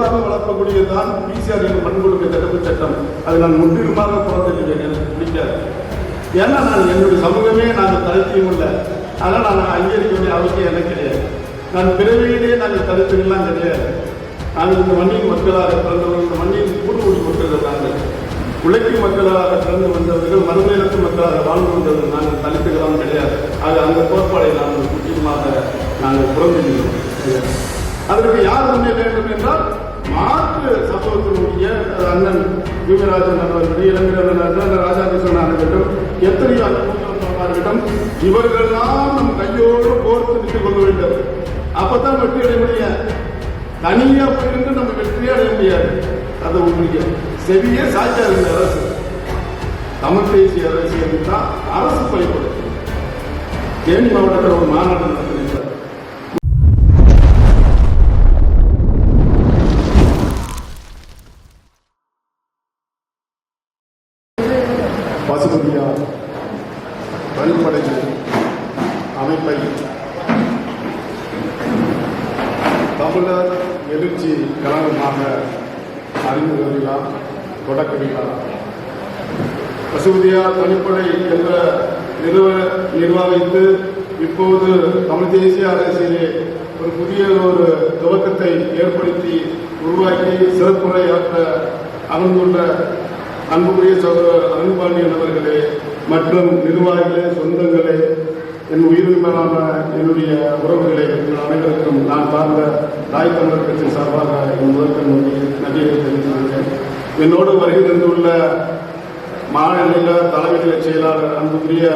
சார்ந்து வளர்க்கக்கூடியதுதான் பிசிஆர் பண்பொழுக்க தடுப்பு சட்டம். அது நான் முற்றிலுமாக புறந்தள்ளுவேன், எனக்கு பிடிக்காது. ஏன்னா நான் என்னுடைய சமூகமே நாங்கள் தடுத்தியும் இல்லை, அதனால் நான் அங்கீகரிக்க வேண்டிய அவசியம் எனக்கு கிடையாது. நான் பிறவியிலே நாங்கள் தடுத்துலாம் கிடையாது. நாங்கள் இந்த மண்ணின் மக்களாக பிறந்தவர்கள், இந்த மண்ணின் கூடுகுடி மக்கள் நாங்கள் உழைக்கும் மக்களாக பிறந்து வந்தவர்கள், மறுநிலத்து மக்களாக வாழ்ந்து வந்தவர்கள். நாங்கள் தலித்துகளாம் கிடையாது. ஆக அந்த கோட்பாடை நாங்கள் முக்கியமாக நாங்கள் புறந்தள்ளுகிறோம். அதற்கு யார் முன்னே வேண்டும் என்றால் மாற்று சமூகத்தினுடைய அண்ணன் யுவராஜன் அவர்கள், இளைஞர் ராஜாகிருஷ்ணன் அவர்களிடம், எத்தனையோ அவர்களிடம் இவர்கள்லாம் நம் கையோடு கோர்த்து நின்று கொள்ள வேண்டும். அப்பதான் வெற்றி அடைய முடியும். தனியா போயிருந்து நம்ம வெற்றியே அடைய முடியாது. அதை உங்களுக்கு செவியே சாய்ச்சாரு இந்த அரசு. தமிழ் தேசிய அரசியல் தான் அரசு பணிப்படுத்தும். தேனி மாவட்டத்தில் ஒரு மாநாடு நடத்துகிறார். பசுபதியார் வழிபடை அமைப்பை தமிழர் எழுச்சி கழகமாக அறிமுக விழா, தொடக்க விழா. பசுபதியார் பணிப்படை என்ற நிர்வாகித்து இப்போது தமிழ் தேசிய அரசியலே ஒரு புதிய ஒரு துவக்கத்தை ஏற்படுத்தி உருவாக்கி சிறப்புரையாற்ற அமர்ந்துள்ள அன்புக்குரிய சகோதரர் அருண்பாண்டியன் அவர்களே மற்றும் நிர்வாகிகளே, சொந்தங்களே, என் உயிரிழமையான என்னுடைய உறவுகளை அனைவருக்கும் நான் சார்ந்த தாய் தமிழர் கட்சி சார்பாக என் முதற்கண் நன்றியை தெரிவித்துள்ளேன். என்னோடு வருகை தந்துள்ள மாநில தலைமை செயலாளர் அன்புக்குரிய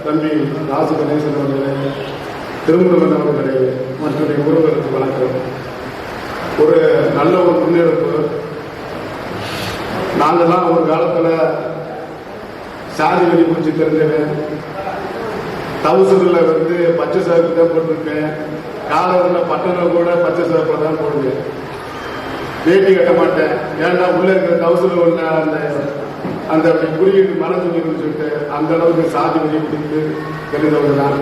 தம்பி ராசு கணேசன் அவர்களே, திருமுருகன் அவர்களே, மற்ற உறவுகளுக்கு வணக்கம். ஒரு நல்ல ஒரு முன்னெடுப்பு. நாங்கள்லாம் ஒரு காலத்தில் சாதி வரி குறித்து தெரிஞ்சவன். டவுசரில் வந்து பச்சை சிவப்பு தான் போட்டிருக்கேன். காலரில் பட்டணம் கூட பச்சை சிவப்பு தான் போடுவேன். வேட்டி கட்ட மாட்டேன். ஏன்னா உள்ள இருக்கிற டவுசரில் உள்ள அந்த அந்த குறியீட்டு மனசுன்னு சொல்லிட்டு அந்த அளவுக்கு சாதி வரி பிடித்து தெரிந்தவங்க தான்.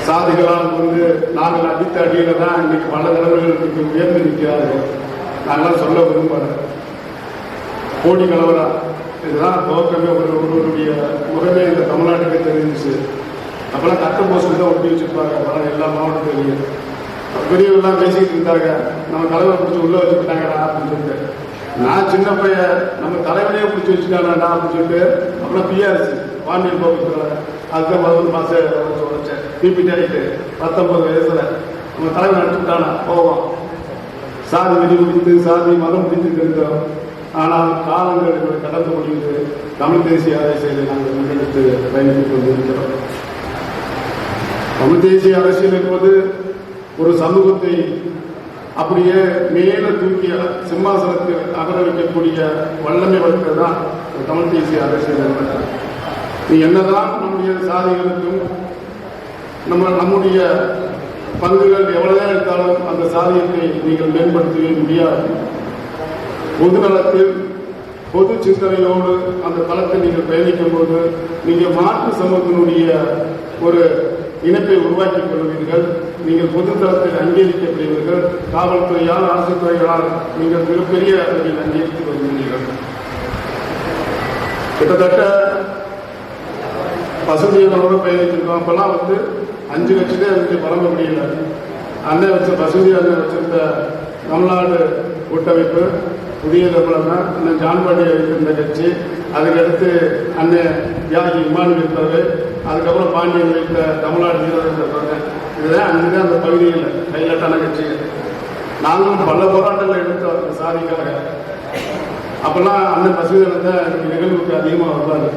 சாதிகளால் வந்து நாங்கள் அடித்த அடியில தான் இன்னைக்கு பல தலைவர்கள் உயர்ந்து நிற்கிறார்கள். நாங்களாம் சொல்ல விரும்புகிறேன். கோடி கலவரா இதுதான் துவக்கமே. ஒருவருடைய முகமே இந்த தமிழ்நாட்டுக்கு தெரிஞ்சிச்சு. அப்பெல்லாம் கட்ட போஸ்ட் தான் ஒட்டி வச்சிருப்பாங்க பல எல்லா மாவட்டத்திலையும். பெரியவெல்லாம் பேசிக்கிட்டு இருந்தாங்க, நம்ம தலைவரை பிடிச்சி உள்ள வச்சுக்கிட்டாங்கடா அப்படின்னு சொல்லிட்டு. நான் சின்ன பையன், நம்ம தலைவனையே பிடிச்சி வச்சுட்டாங்கடா அப்படின்னு சொல்லிட்டு அப்புறம் பிஆர்சி பாண்டியன் போக்குவரத்து அதுதான் 11 மாதம் உழைச்சேன். பிபிடி ஆகிட்டு 19 வயசுல நம்ம தலைவர் நடிச்சுட்டானா போவோம். சாதி வெடி முடித்து சாதி மதம் முடித்து தெரிந்தோம். ஆனால் காலங்கள் கடந்து முடிந்து தமிழ் தேசிய அரசியலை நாங்கள் முன்னெடுத்து பயணித்துக் கொண்டிருக்கிறோம். தமிழ் தேசிய அரசியல் என்பது ஒரு சமூகத்தை அப்படியே மேல தூக்கிய சிம்மாசனத்தில் அகர வைக்கக்கூடிய வல்லமை வளர்க்கிறது தான் தமிழ் தேசிய அரசியல் என்பது. நீ என்னதான் நம்முடைய சாதிகளுக்கும் நம்முடைய பங்குகள் எவ்வளவுதான் எடுத்தாலும் அந்த சாதியத்தை நீங்கள் மேம்படுத்தவே முடியாது. பொது நலத்தில் பொது சிந்தனையோடு அந்த தளத்தை நீங்கள் பயணிக்கும் போது நீங்கள் மாற்று சமூகத்தினுடைய ஒரு இணைப்பை உருவாக்கிக் கொள்வீர்கள். நீங்கள் பொது தளத்தில் அங்கீகரிக்கப்படுவீர்கள். காவல்துறையால், அரசு துறைகளால் நீங்கள் மிகப்பெரிய அளவில் அங்கீகரித்துக் கொள்வீர்கள். கிட்டத்தட்ட பசுமையோட பயணிச்சிருக்கோம். அப்பெல்லாம் வந்து 5 லட்சத்தே அதுக்கு வழங்க முடியல. அண்ணன் வச்ச பசுமை அண்ணன் வச்சிருந்த தமிழ்நாடு கூட்டமைப்பு, புதிய தமிழக அண்ணன் ஜான்பாண்டி இருந்த கட்சி, அதுக்கடுத்து அண்ணன் தியாகி இமானுவேல் இருப்பாரு, அதுக்கப்புறம் பாண்டியன் வைத்த தமிழ்நாடு வீரர்கள் இருப்பாங்க. இதுதான் அங்குதான் அந்த பகுதியில் கையிலட்டான கட்சிகள். நாங்களும் பல போராட்டங்கள் எடுத்தோம் அந்த சாதிக்காக. அப்பெல்லாம் அண்ணன் பசுமையில தான் எனக்கு நிகழ்வுக்கு அதிகமாக வருவாங்க.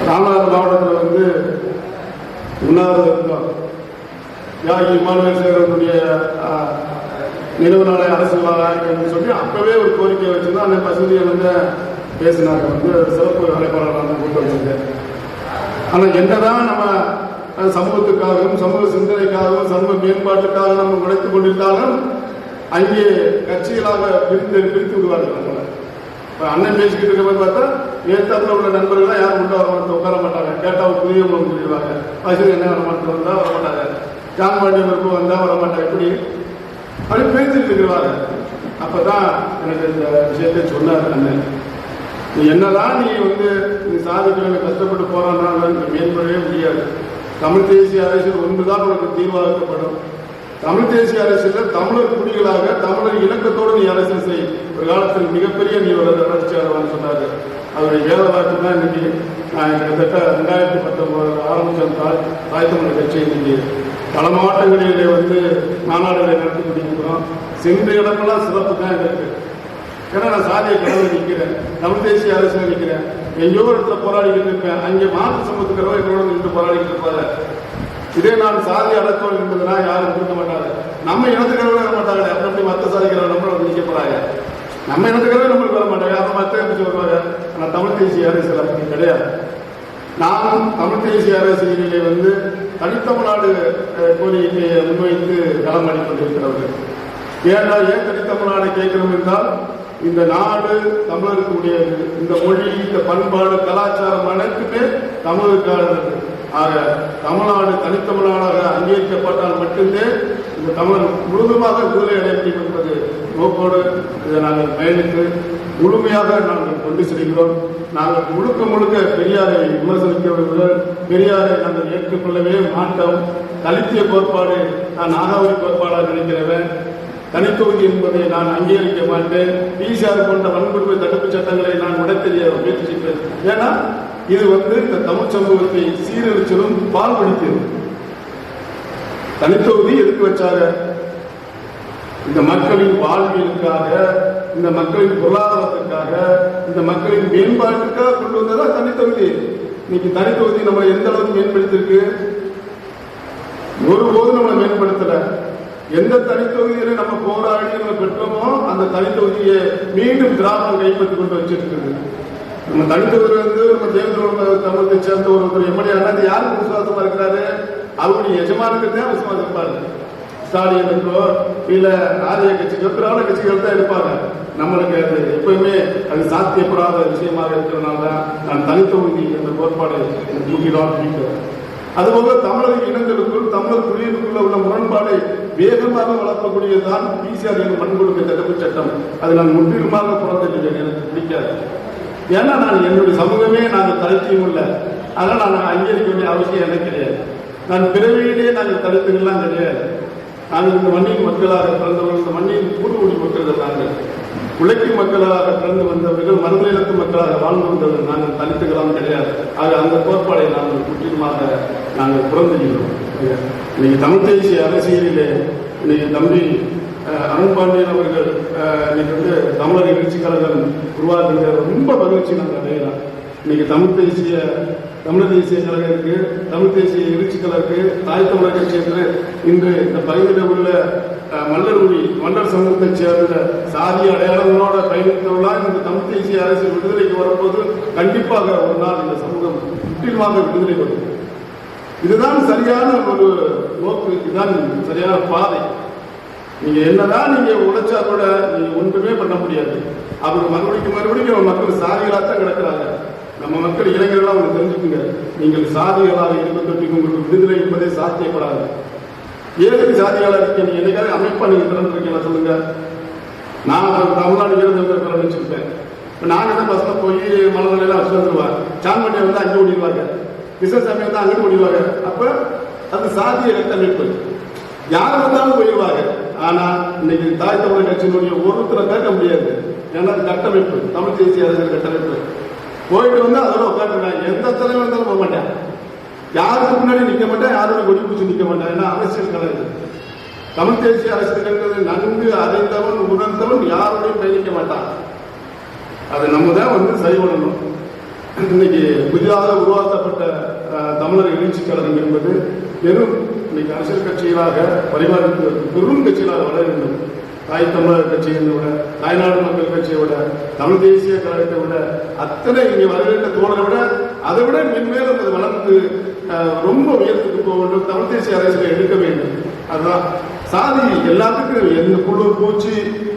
ராமநாதபுரம் மாவட்டத்தில் வந்து உண்ணாவிரதம் இருந்தோம். தியாகி இமானுவேல் சேகரனுடைய நினைவு நாளை அரசியலாக சொல்லி அப்பவே ஒரு கோரிக்கை வச்சிருந்தா அந்த பசுதியை வந்து பேசினாங்க. வந்து சிறப்பு வேலைப்பாளர்களாக கூட்டு வச்சிருக்கேன். ஆனால் என்னதான் நம்ம சமூகத்துக்காகவும் சமூக சிந்தனைக்காகவும் சமூக மேம்பாட்டுக்காக நம்ம உழைத்துக் கொண்டிருந்தாலும் அங்கே கட்சிகளாக பிரித்து விடுவார்கள். நம்மளை இப்போ அண்ணன் பேசிக்கிட்டு இருக்க பார்த்தா ஏத்தாப்புல உள்ள நண்பர்கள்லாம் யாரும் உள்ள வரமாட்டோம், உட்கார மாட்டாங்க. கேட்டால் புரிய சொல்லிடுவாங்க. பசுதி என்ன வரமாட்டோம் வந்தால் வரமாட்டாங்க. ஜான்பாண்டியம் வந்தால் வரமாட்டாங்க. இப்படி அப்படி பேசிட்டு இருக்கிறாங்க. அப்பதான் எனக்கு இந்த விஷயத்தை சொன்னார் அண்ணன். நீ என்னதான் நீ சாதிக்க கஷ்டப்பட்டு போறான்னா நீ மேம்படவே முடியாது. தமிழ் தேசிய அரசியல் ஒன்றுதான் உனக்கு தீர்வாக்கப்படும். தமிழ் தேசிய அரசியல் தமிழர் குடிகளாக தமிழர் இலக்கத்தோடு நீ அரசியல் செய். ஒரு காலத்தில் மிகப்பெரிய நீ ஒரு வளர்ச்சியாளர்னு சொன்னாரு. அவருடைய வேத வாக்கு தான் இன்னைக்கு நான் கிட்டத்தட்ட 2019 ஆரம்பிச்ச தாய் தமிழர் கட்சி இன்னைக்கு பல மாவட்டங்களிலே மாநாடுகளை நடத்தி கொண்டிருக்கிறோம். சென்ற இடமெல்லாம் சிறப்பு தான் இருக்கு. ஏன்னா நான் சாதியை கடவுளை நிற்கிறேன், தமிழ் தேசிய அரசியல் நிற்கிறேன், எங்கேயோ இடத்துல போராடிக்கிட்டு இருப்பேன். அங்கே மாற்று சமூகத்துக்கிறவங்க என்னோட நின்று போராடிக்கிட்டு இருப்பாங்க. இதே நான் சாதி அடக்கம் இருந்ததுன்னா யாரும் இருக்க மாட்டாங்க. நம்ம இனத்துக்கிறவங்க வர மாட்டாங்க. அப்படி மற்ற சாதிக்கிறவங்க நம்மளோட நிற்க போறாங்க. நம்ம இனத்துக்கிறவங்க நம்மளுக்கு வர மாட்டாங்க. அதை மற்ற எப்படி வருவாங்க. ஆனால் தமிழ் தேசிய அரசியல் அப்படி கிடையாது. நானும் தமிழ் தேசிய அரசியலிலே தனித்தமிழ்நாடு கோரிக்கையை முன்வைத்து களமாடி கொண்டிருக்கிறவர்கள். ஏன் தனித்தமிழ்நாடு கேட்கிறோம் என்றால் இந்த நாடு தமிழர்களுடைய இந்த மொழி, இந்த பண்பாடு, கலாச்சாரம் அனைத்துமே தமிழருக்கானது. ஆக தமிழ்நாடு தனித்தமிழ்நாடாக அங்கீகரிக்கப்பட்டால் மட்டுமே இந்த தமிழ் முழுதுமாக விடுதலை அடைய முடியும் என்பது நோக்கோடு இதை நாங்கள் பயணித்து முழுமையாக நாங்கள் கொண்டு செல்கிறோம். நாங்கள் முழுக்க பெரியாரை விமர்சனிக்கிறவர்கள், பெரியாரை நாங்கள் ஏற்றுக்கொள்ளவே மாட்டோம். தலித்திய கோட்பாடு நான் நாகாவரி கோட்பாடாக நினைக்கிறவன். தனித்தொகுதி என்பதை நான் அங்கீகரிக்க மாட்டேன். பிசிஆர் போன்ற வன்கொடுமை தடுப்பு சட்டங்களை நான் உடத்தெரிய முயற்சிப்பேன். ஏன்னா இது இந்த தமிழ் சமூகத்தை சீரழிச்சலும் பால்படுத்தியது. தனித்தொகுதி எதுக்கு வச்சாங்க? இந்த மக்களின் வாழ்வியலுக்காக, இந்த மக்களின் பொருளாதாரத்துக்காக, இந்த மக்களின் மேம்பாட்டுக்காக கொண்டு வந்ததா தனித்தொகுதி. இன்னைக்கு தனித்தொகுதி நம்ம எந்த அளவுக்கு மேம்படுத்திருக்கு? ஒருபோதும் நம்மளை மேம்படுத்தல. எந்த தனித்தொகுதியில நம்ம போராடி நம்ம பெற்றோமோ அந்த தனித்தொகுதியை மீண்டும் திராவிடம் கைப்பற்றி கொண்டு வச்சிருக்குது. நம்ம தனித்தொகுதி நம்ம தேர்தல் தமிழகத்தை சேர்ந்த ஒரு எம்எல்ஏ அது யாருக்கு விசுவாசமா இருக்கிறாரு? அவருடைய எஜமானுக்கு தான் விசுவாசம் இருப்பாரு. ஸ்டாலினுக்கோ இல்ல ஆரிய கட்சிக்கோ திராவிட கட்சிகள் தான் இருப்பாங்க. நம்மளுக்கு அது எப்பவுமே அது சாத்தியப்படாத விஷயமாக இருக்கிறதுனால தான் நான் தனித்தொகுதி என்ற கோட்பாடு முக்கியமாக பிடிக்கிறேன். அதுபோல தமிழக இனங்களுக்குள் தமிழர் குடியிருப்புக்குள்ள உள்ள முரண்பாடை வேகமாக வளர்க்கக்கூடியதுதான் பிசிஆர் வன்கொடுமை தடுப்பு சட்டம். அது நான் முற்றிலுமாக புறந்தளில்லை, எனக்கு பிடிக்காது. ஏன்னா நான் என்னுடைய சமூகமே நாங்கள் தலித்தையும் இல்லை. அதனால நான் அங்கீகரிக்க வேண்டிய அவசியம் எனக்கு கிடையாது. நான் பிறவியிலேயே நாங்கள் தலித்துகள்லாம் கிடையாது. நாங்கள் இந்த மண்ணின் மக்களாக பிறந்தவர்கள், இந்த மண்ணின் பூர்வகுடி மக்கள் நாங்கள் உழைக்கும் மக்களாக பிறந்து வந்தவர்கள், மறுநிலத்து மக்களாக வாழ்ந்து வந்தவர்கள். நாங்கள் தலித்துகளாம் கிடையாது. ஆக அந்த கோட்பாடை நாங்கள் முற்றிலுமாக நாங்கள் புறந்துகிறோம். இன்னைக்கு தமிழ் தேசிய அரசியலிலே இன்னைக்கு தம்பி அருண்பாண்டியன் அவர்கள் இன்னைக்கு தமிழர் எழுச்சி கழகம் உருவாக்குகிற ரொம்ப மகிழ்ச்சி நாங்கள் அடையலாம். இன்னைக்கு தமிழ் தேசிய கழகத்துக்கு, தமிழ் தேசிய எழுச்சி கழகத்துக்கு, தாய் தமிழர் கட்சி என்று இன்று இந்த பகுதியில் உள்ள மன்னர் சமூகத்தை சேர்ந்த சாதி அடையாளங்களோட பயணித்தவர்களால் இந்த தமிழ் தேசிய அரசியல் விடுதலைக்கு வரும்போது கண்டிப்பாக ஒரு நாள் இந்த சமூகம் முற்றிலுமாக விடுதலை வரும். இதுதான் சரியான ஒரு நோக்கு, இதுதான் சரியான பாதை. நீங்க என்னதான் நீங்க உழைச்சா கூட நீங்க ஒன்றுமே பண்ண முடியாது. அவங்க மறுபடியும் மக்கள் சாதிகளாகத்தான் கிடக்கிறாங்க. நம்ம மக்கள் இளைஞர்களாக அவங்க தெரிஞ்சுக்குங்க, நீங்கள் சாதிகளாக இருப்பதற்கு உங்களுக்கு விடுதலை என்பதே சாத்தியப்படாது. ஏதுக்கு சாதிகளாக இருக்க நீங்க என்னைக்காவது அமைப்பா நீங்க திறந்துருக்கீங்களா சொல்லுங்க. நான் தமிழ்நாடு வீரர்கள் பிறந்துச்சுப்பேன். இப்போ நாங்கள் தான் பஸ்ல போய் மலர்களெல்லாம் வச்சு வந்துருவாங்க. சான்மண்டியை அங்கே ஓடிடுவாங்க, கிருஷ்ணசாமி அங்கே ஓடிடுவாங்க. அப்ப அது சாதிய கட்டமைப்பு, யார் வந்தாலும் போயிடுவாங்க. ஆனா இன்னைக்கு தாய் தமிழர் கட்சியினுடைய ஒருத்தரை கேட்க முடியாது. ஏன்னா அது கட்டமைப்பு, தமிழ் தேசிய அரசியல் கட்டமைப்பு. போயிட்டு அதோட உட்காந்துருக்காங்க. எந்த தலைவர் இருந்தாலும் போக மாட்டேன், யாருக்கு முன்னாடி நிற்க மாட்டேன், யாரோட கொடி பிடிச்சி நிற்க மாட்டேன். ஏன்னா அரசியல் கலந்து தமிழ் தேசிய அரசியல் நன்கு அறிந்தவன் உணர்ந்தவன் யாரோடையும் பயணிக்க மாட்டான். அதை நம்ம தான் சரி பண்ணணும். இன்னைக்கு புதிதாக உருவாக்கப்பட்ட தமிழர் எழுச்சி கழகம் என்பது வெறும் இன்னைக்கு அரசியல் கட்சிகளாக பரிமாறித்து பெரும் கட்சிகளாக வளர வேண்டும். தாய் தமிழர் கட்சியை விட, தாய்நாடு மக்கள் கட்சியை விட, தமிழ் தேசிய கழகத்தை விட, அத்தனை இங்கே வருகின்ற தோழரை விட அதை விட மென்மேலும் அது வளர்ந்து ரொம்ப உயரத்துக்கு போக வேண்டும். தமிழ் தேசிய அரசியலை எடுக்க வேண்டும். அதுதான் சாதி எல்லாத்துக்கும், எந்த குழு பூச்சி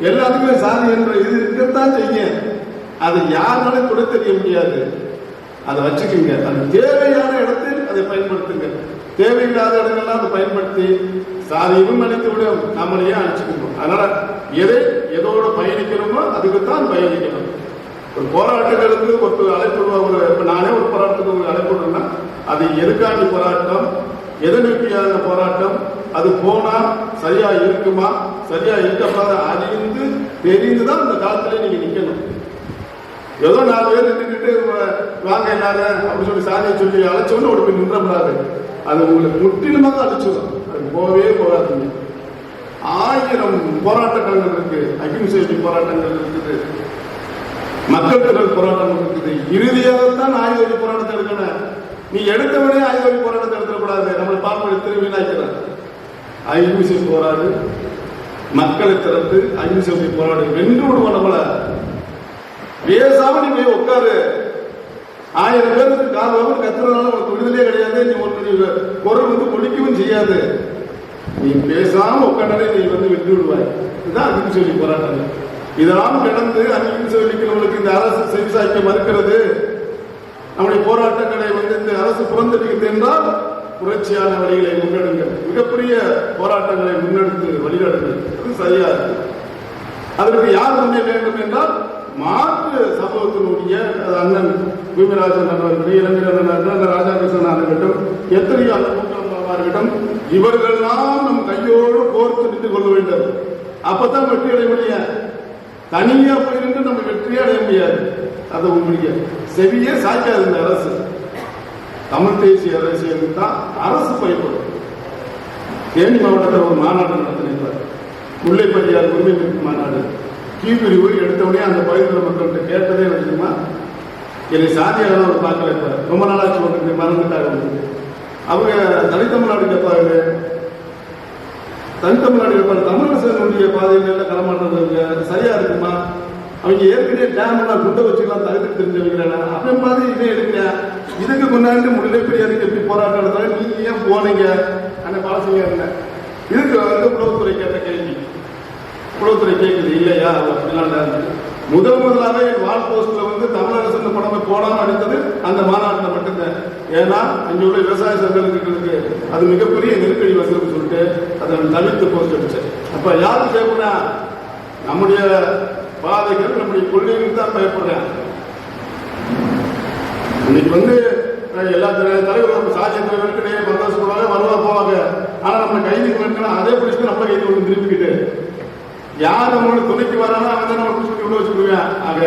எல்லாத்துக்குமே சாதி என்ற இது இருக்கத்தான் செய்ய. அதை யாராலும் கூட தெரிய முடியாது. அதை வச்சுக்கோங்க, அது தேவையான இடத்தில் அதை பயன்படுத்துங்க. தேவையில்லாத இடங்கள்லாம் அதை பயன்படுத்தி சாதியும் அழித்து விடும், நம்மளையே அழிச்சுக்கணும். அதனால எதோட பயணிக்கிறோமோ அதுக்குத்தான் பயணிக்கணும். ஒரு போராட்டங்களுக்கு ஒரு அழைப்பு, இப்ப நானே ஒரு போராட்டத்துக்கு ஒரு அழைப்பு விடுறேன்னா அது எதுக்காண்டி போராட்டம், எதை நோக்கியான போராட்டம், அது போனா சரியா இருக்குமா, சரியா இருக்கப்படாத அறிந்து தெரிந்துதான் அந்த காலத்திலே நீங்க நிக்கணும். ஏதோ 4 பேர் நின்றுட்டு வாங்க எல்லாரும் அப்படின்னு சொல்லி சாதியை சொல்லி அழைச்சோன்னு ஒரு போய் நின்றப்படாது. அது உங்களுக்கு முற்றிலுமாக அழைச்சிடும். அது போகவே போகாதுங்க. 1000 போராட்டங்கள் இருக்கு, அகிம்சை போராட்டங்கள் இருக்குது, மக்கள் திரள் போராட்டம் இருக்குது. இறுதியாகத்தான் ஆயுத வழி போராட்டத்தை எடுக்கணும். நீ எடுத்தவனே ஆயுத வழி போராட்டத்தை எடுத்துடக்கூடாது. நம்மளை பார்ப்பது திருவிழாக்கிறார். அகிம்சை போராடு, மக்களை திறந்து அகிம்சை போராடு, வென்று விடுவோம். நம்மள பேசாம நீ போய் உட்காரு. 1000 பேருக்கு காரணம் கத்துறதுனால உனக்கு விடுதலையே கிடையாது. நீ ஒரு குரல் முடிக்கவும் செய்யாது. நீ பேசாம உட்காண்டாலே நீ வெற்றி விடுவாய். இதுதான் அகிம்சை வழி போராட்டம். இதெல்லாம் கிடந்து அகிம்சை வழிக்கிறவங்களுக்கு இந்த அரசு செவிசாய்க்க மறுக்கிறது. நம்முடைய போராட்டங்களை இந்த அரசு புறந்தடிக்கிறது என்றால் புரட்சியான வழிகளை முன்னெடுங்கள், மிகப்பெரிய போராட்டங்களை முன்னெடுத்து வழிநடங்கள். அது சரியா இருக்கு. அதற்கு யார் முன்னே வேண்டும் என்றால் மாற்று சமூகத்தினுடைய அண்ணன் பூமிராஜன் அவர்கள், இளைஞர் ராஜாகிருஷ்ணன் இருக்கட்டும், எத்தனையோ அந்த இருக்கட்டும், இவர்கள்லாம் நம் கையோடு கோர்த்து நின்று கொள்ள வேண்டும். அப்பதான் வெற்றி அடைய முடியும். தனியா போயிருந்து நம்ம வெற்றியே அடைய முடியாது. அது உங்களுடைய செவியே சாய்க்காது. இந்த அரசு தமிழ் தேசிய அரசியலுக்கு தான் அரசு பயப்படும். தேனி மாவட்டத்தில் ஒரு மாநாடு நடத்தினார், முல்லைப்பட்டியார் உரிமை மீட்பு மாநாடு. கீழ்பிரிவு எடுத்தவுடனே அந்த பகுதியில் மக்கள்கிட்ட கேட்டதே வச்சுமா, என்னை சாதியாக ஒரு பார்க்கல. இப்ப ரொம்ப நாளாச்சு ஒன்று மறந்துட்டாங்க. அவங்க தனித்தமிழ்நாடு கேட்பாங்க, தனித்தமிழ்நாடு கேட்பாங்க, தமிழரசனுடைய பாதையில களமாடுறது சரியா இருக்குமா? அவங்க ஏற்கனவே டேம் எல்லாம் குண்டை வச்சுக்கலாம் தகுதி தெரிஞ்சவங்க. அப்பயும் மாதிரி இதே எடுக்க இதுக்கு முன்னாடி முல்லைப்பெரியாருக்கு எப்படி போராட்டம் நடத்தாங்க, நீங்க ஏன் போனீங்க? அந்த பாலசிங்க இருந்தேன். இதுக்கு உளவுத்துறை கேட்ட கேள்வி, உளவுத்துறை கேட்குது இல்லையா அப்படிலாம். முதலாக என் வால் போஸ்ட்ல தமிழரசு படம் போடாம அடித்தது அந்த மாநாட்டில் மட்டும்தான். ஏன்னா அங்க உள்ள விவசாய சங்கங்களுக்கு அது மிகப்பெரிய நெருக்கடி வசதின்னு சொல்லிட்டு அதை தவிர்த்து போஸ்ட் அடிச்சேன். அப்ப யாரும் கேட்பா, நம்முடைய பாதைகள் நம்முடைய கொள்கைகளுக்கு தான் பயப்படுறேன். இன்னைக்கு எல்லா தலைவர்களும் சாதிய தலைவருக்கு மந்தரசு போவாங்க, வருவா போவாங்க. ஆனா நம்ம கைது பண்ணலாம், அதே பிடிச்சிட்டு நம்ம கைது ஒன்று திருப்பிக்கிட்டு யார் நம்மளோட துணைக்கு வரானோ அவன் நம்ம பிடிச்சிட்டு உள்ள வச்சுக்குவேன். ஆக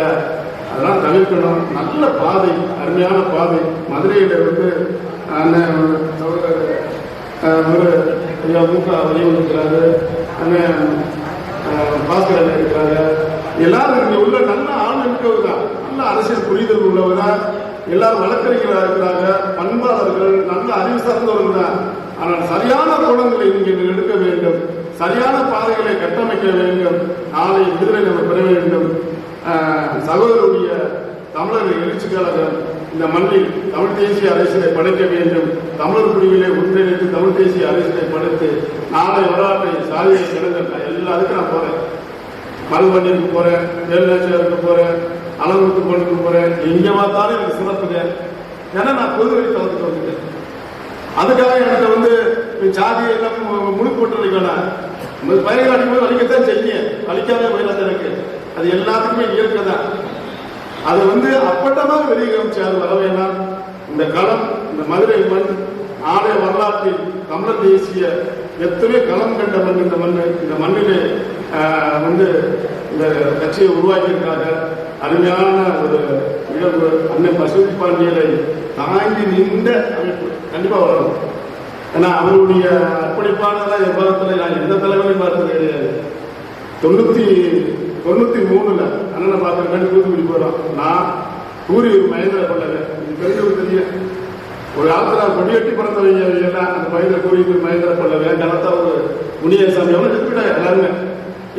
அதெல்லாம் தவிர்க்கணும். நல்ல பாதை, அருமையான பாதை. மதுரையில அண்ணன் மூக்க வலியுறுத்துறாரு, அண்ணன் பாஸ்கரன் இருக்கிறாரு. எல்லாரும் இங்க உள்ள நல்ல ஆள் இருக்கவுதான், நல்ல அரசியல் புரிதல் உள்ளவதான், எல்லாரும் வழக்கறிஞராக இருக்கிறாங்க, பண்பாளர்கள், நல்ல அறிவு சார்ந்தவர்கள் தான். ஆனால் சரியான கோணங்களை நீங்கள் எடுக்க வேண்டும், சரியான பாதைகளை கட்டமைக்க வேண்டும். நாளை விடுதலை நம்ம பெற வேண்டும். சகோதரருடைய தமிழர் எழுச்சி கழகம் இந்த மண்ணில் தமிழ் தேசிய அரசியலை படைக்க வேண்டும். தமிழர் குடிகளை ஒன்றிணைத்து தமிழ் தேசிய அரசியலை படைத்து நாளை வரலாற்றை சாதியை கிடந்த எல்லாத்துக்கும் நான் போறேன். மருதுவண்டிக்கு போறேன், வேலுநாச்சியாருக்கு போறேன், அலங்குத்து பொண்ணுக்கு போறேன். எங்க பார்த்தாலும் எனக்கு சிறப்புங்க. ஏன்னா நான் பொது வழி தளத்துக்கு வந்துட்டேன். அதுக்காக எனக்கு சாதியை எல்லாம் முழுக்க போட்டு வைக்கணும். பயிர்கள் அடிக்கும்போது வலிக்கத்தான் செய்யும், வலிக்காத பயிராத எனக்கு அது எல்லாத்துக்குமே இயற்கை தான். அது அப்பட்டமாக வெளியே காமிச்சாரு. வர வேண்டாம். இந்த களம், இந்த மதுரை மண் ஆலய வரலாற்றில் தமிழர் தேசிய எத்தனை களம் கண்ட மண் இந்த மண். இந்த மண்ணிலே இந்த கட்சியை உருவாக்கியிருக்காங்க. அருமையான ஒரு நிகழ்வு. அண்ணன் பசுபதி பாண்டியரை தாங்கி நின்ற அமைப்பு கண்டிப்பா வரணும். ஏன்னா அவருடைய அர்ப்பணிப்பானதெல்லாம் எவ்வாரத்தில் நான் எந்த தலைவரையும் பார்த்தது கிடையாது. 93 அண்ணனை பார்த்துருக்காண்டி தூத்துக்குடி போறோம். நான் கூறியூர் மகேந்திர பல்லவன் தெரிஞ்சவங்க தெரியும். ஒரு காலத்துல கொடியட்டி பிறந்தவங்க எல்லாம் அந்த பகுதியில் கூறியூர் மகேந்திர பல்லவன், கலத்தா ஒரு முனியசாமி எவ்வளவு எடுத்துக்கிட்டாங்க எல்லாருமே.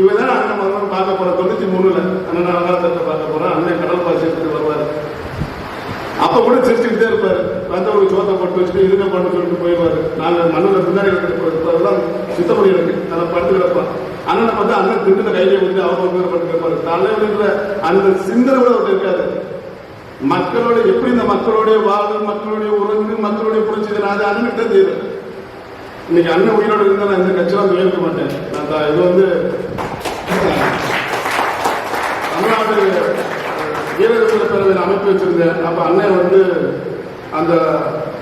இவங்க தான் அண்ணன் மகன் பார்க்க போறோம். 93 அண்ணன் அலங்காரத்தை பார்க்க போறோம். அண்ணன் கடல் பாசி எடுத்துட்டு வருவாரு. அப்ப கூட சிரிச்சுக்கிட்டே இருப்பாரு. ஒரு சோத்தை போட்டு வச்சுட்டு இருக்க பண்ணு சொல்லிட்டு போயிடுவாரு. நாங்கள் மண்ணில் பின்னாடி எடுத்துட்டு சுத்தப்படி இருக்கு, அதை படுத்து கிடப்பான். அண்ணனை பார்த்தா அண்ணன் திண்டு கையிலே அவங்க படுத்து கிடப்பாரு. தலைவலின்ற அந்த சிந்தனை கூட அவருக்கு இருக்காது. மக்களோட எப்படி இந்த மக்களுடைய வாழ்வு, மக்களுடைய உறங்கு, மக்களுடைய புரட்சி ராஜா அண்ணன் தெரியும். இன்னைக்கு அண்ணன் உயிரோடு இருந்தால் நான் இந்த கட்சியெல்லாம் உயர்த்த மாட்டேன். நான் இது வந்து தமிழ்நாடு வீரர்கள் பேரவையில் அமைப்பு வச்சிருந்தேன். அப்போ அண்ணன் வந்து அந்த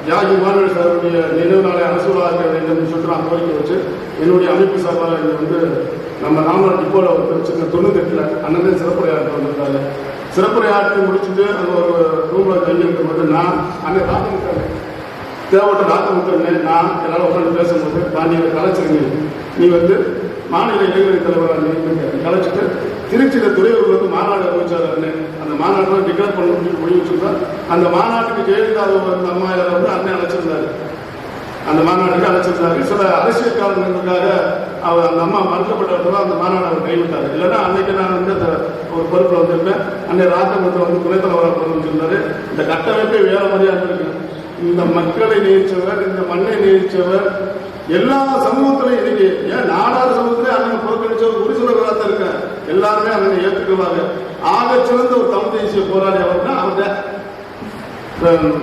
தியாகி மாணவர் சாருடைய நினைவு நாளை அரசுலாக வேண்டும் சொல்லிட்டு நான் கோரிக்கை வச்சு என்னுடைய அமைப்பு சார்பாக இங்கே வந்து நம்ம ராமநாடு டிப்போல ஒரு வச்சிருந்த 98 அண்ணன் சிறப்புரையாற்ற வந்திருக்காங்க. சிறப்புரையாற்றி முடிச்சுட்டு அங்கே ஒரு ரூமில் தங்கியிருக்கும் போது நான் அண்ணன் ராத்தமுத்தன் தேவட்ட ராத்தமுத்தன் நான் எல்லாரும் உட்காந்து பேசும்போது பாண்டியை கலைச்சிருங்க, நீ வந்து மாநில இளைஞர் தலைவராக கலைச்சிட்டு திருச்சியில் துறையூரில் வந்து மாநாடு அறிவிச்சார் அண்ணன். அந்த மாநாட்டில் டிக்ளேர் பண்ண முடிவு வச்சிருந்தா அந்த மாநாட்டுக்கு ஜெயலலிதா அந்த அம்மா வந்து அண்ணன் அழைச்சிருந்தாரு. அந்த மாநாட்டுக்கு அழைச்சிருந்தாரு. சில அரசியல் காரணங்களுக்காக அவர் அந்த அம்மா மறுக்கப்பட்டவர்கள் அந்த மாநாடு அவர் கைவிட்டார். இல்லைன்னா அன்னைக்கு நான் வந்து அந்த ஒரு பொறுப்பில் வந்திருப்பேன். அன்னைக்கு ராத்தமத்தை வந்து துணைத் தலைவராக கொண்டு வச்சிருந்தாரு. இந்த கட்டமைப்பே வேற மாதிரியாக இருக்கு. இந்த மக்களை நேசிச்சவர், இந்த மண்ணை நேசிச்சவர், எல்லா சமூகத்திலையும் இன்னைக்கு ஏன் நாடார் சமூகத்திலே அண்ணன் புறக்கணிச்ச ஒரு சிலராக தான் இருக்க எல்லாருமே அண்ணனை ஏற்றுக்குவாங்க. ஆக சிறந்த ஒரு தமிழ் தேசிய போராளி அவர்னா அவர்கிட்ட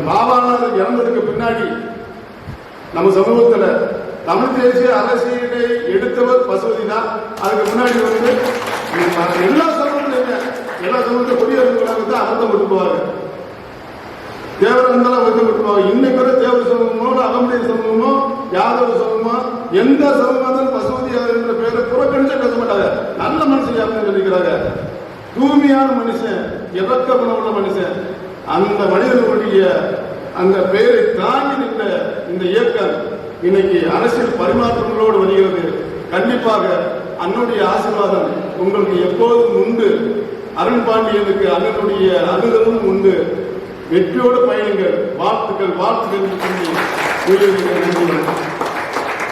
பாபாநாதர் இறந்ததுக்கு பின்னாடி நம்ம சமூகத்துல தமிழ் தேசிய அரசியலை எடுத்தவர் பசுபதி தான். அதுக்கு முன்னாடி வந்து எல்லா சமூகத்திலும் குடியரசுகளாக தான் அர்த்தம் கொண்டு போவாங்க. தேவர் இருந்தாலும் அர்த்தம் கொண்டு போவாங்க. இன்னைக்கு வரை தேவர் சமூகமோ அகமுடைய சமூகமோ யாதவ சமூகமோ எந்த சமூகத்தாலும் பசுபதி என்ற பேரை புறக்கணிச்சே பேச மாட்டாங்க. நல்ல மனுஷன் அப்படின்னு சொல்லிக்கிறாங்க. தூய்மையான மனுஷன், இறக்க குணமுள்ள மனுஷன். அந்த மனிதர்களுடைய அந்த பெயரை தாங்கி நின்ற இந்த இயக்கம் இன்னைக்கு அரசியல் பரிமாற்றங்களோடு வருகிறது. கண்டிப்பாக அண்ணனுடைய ஆசீர்வாதம் உங்களுக்கு எப்போதும் உண்டு. அருண் பாண்டியனுக்கு அண்ணனுடைய அனுதலும் உண்டு. வெற்றியோடு பயணிங்கள். வாழ்த்துக்கள் வாழ்த்துக்கள் சொல்லி